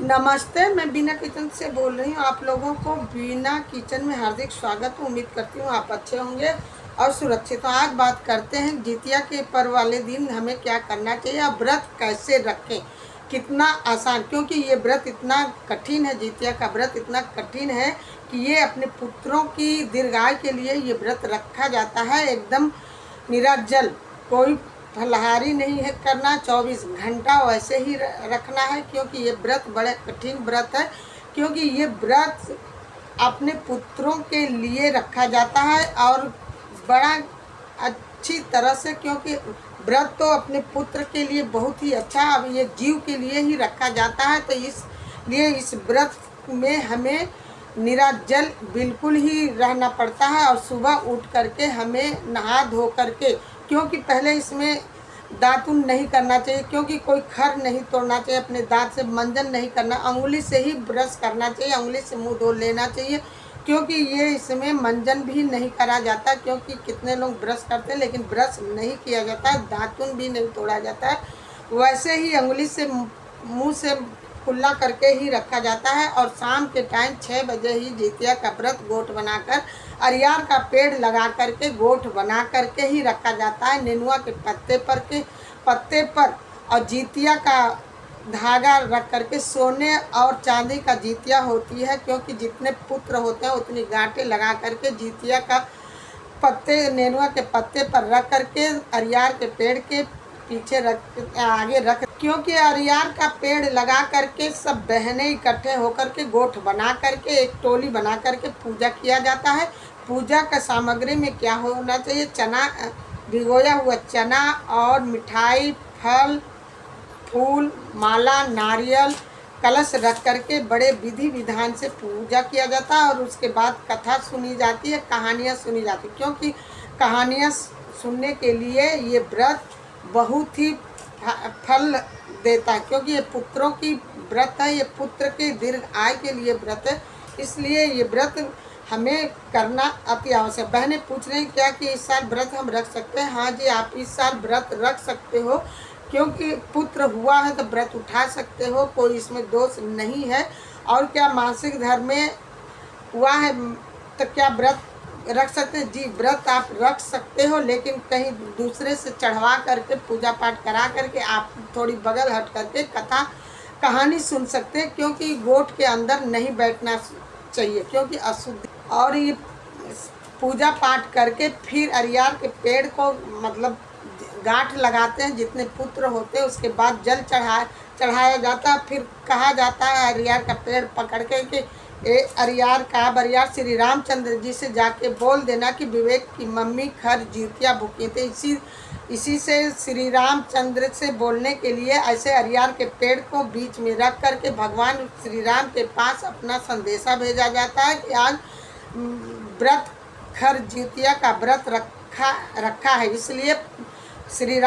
नमस्ते, मैं बीना किचन से बोल रही हूँ। आप लोगों को बीना किचन में हार्दिक स्वागत है। उम्मीद करती हूँ आप अच्छे होंगे और सुरक्षित। तो आज बात करते हैं जितिया के पर्व वाले दिन हमें क्या करना चाहिए और व्रत कैसे रखें। कितना आसान, क्योंकि ये व्रत इतना कठिन है, जितिया का व्रत इतना कठिन है कि ये अपने पुत्रों की दीर्घायु के लिए ये व्रत रखा जाता है। एकदम निराजल, कोई फलाहारी नहीं है करना, 24 घंटा वैसे ही रखना है, क्योंकि ये व्रत बड़े कठिन व्रत है। क्योंकि ये व्रत अपने पुत्रों के लिए रखा जाता है और बड़ा अच्छी तरह से, क्योंकि व्रत तो अपने पुत्र के लिए बहुत ही अच्छा, अब ये जीव के लिए ही रखा जाता है। तो इसलिए इस व्रत में हमें निराजल बिल्कुल ही रहना पड़ता है और सुबह उठ करके हमें नहा धो करके, क्योंकि पहले इसमें दातुन नहीं करना चाहिए, क्योंकि कोई खर नहीं तोड़ना चाहिए, अपने दांत से मंजन नहीं करना, अंगुली से ही ब्रश करना चाहिए, अंगुली से मुंह धो लेना चाहिए। क्योंकि ये इसमें मंजन भी नहीं करा जाता, क्योंकि कितने लोग ब्रश करते हैं लेकिन ब्रश नहीं किया जाता है, दातुन भी नहीं तोड़ा जाता है। वैसे ही अंगुली से मुँह से खुला करके ही रखा जाता है। और शाम के टाइम 6 बजे ही जितिया का व्रत गोठ बनाकर अरियार का पेड़ लगा करके गोठ बना करके ही रखा जाता है, नेनुआ के पत्ते पर और जितिया का धागा रख करके सोने और चांदी का जितिया होती है, क्योंकि जितने पुत्र होते हैं उतनी गांठें लगा करके जितिया का पत्ते नेनुआ के पत्ते पर रख करके अरियार के पेड़ के पीछे आगे रख, क्योंकि अरियार का पेड़ लगा करके सब बहनें इकट्ठे होकर के गोठ बना करके एक टोली बना करके पूजा किया जाता है। पूजा का सामग्री में क्या होना चाहिए? चना, भिगोया हुआ चना और मिठाई, फल, फूल, माला, नारियल, कलश रख करके बड़े विधि विधान से पूजा किया जाता है। और उसके बाद कथा सुनी जाती है, कहानियाँ सुनी जाती है, क्योंकि कहानियाँ सुनने के लिए ये व्रत बहुत ही फल देता है, क्योंकि ये पुत्रों की व्रत है, ये पुत्र के दीर्घ आय के लिए व्रत है। इसलिए ये व्रत हमें करना अति आवश्यक। बहनें पूछ रही क्या कि इस साल व्रत हम रख सकते हैं? हाँ जी, आप इस साल व्रत रख सकते हो, क्योंकि पुत्र हुआ है तो व्रत उठा सकते हो, कोई इसमें दोष नहीं है। और क्या मासिक धर्म में हुआ है तो क्या व्रत रख सकते हैं? जी, व्रत आप रख सकते हो, लेकिन कहीं दूसरे से चढ़वा करके पूजा पाठ करा करके आप थोड़ी बगल हट करके कथा कहानी सुन सकते हैं, क्योंकि गोठ के अंदर नहीं बैठना चाहिए, क्योंकि अशुद्ध। और ये पूजा पाठ करके फिर अरियार के पेड़ को मतलब गांठ लगाते हैं जितने पुत्र होते हैं, उसके बाद जल चढ़ाया जाता है। फिर कहा जाता है अरियार का पेड़ पकड़ के अरियार श्री रामचंद्र जी से जाके बोल देना कि विवेक की मम्मी खर जितिया भूखी थे। इसी से श्री रामचंद्र से बोलने के लिए ऐसे अरियार के पेड़ को बीच में रख करके भगवान श्री राम के पास अपना संदेशा भेजा जाता है कि आज व्रत खर जितिया का व्रत रखा है। इसलिए श्री राम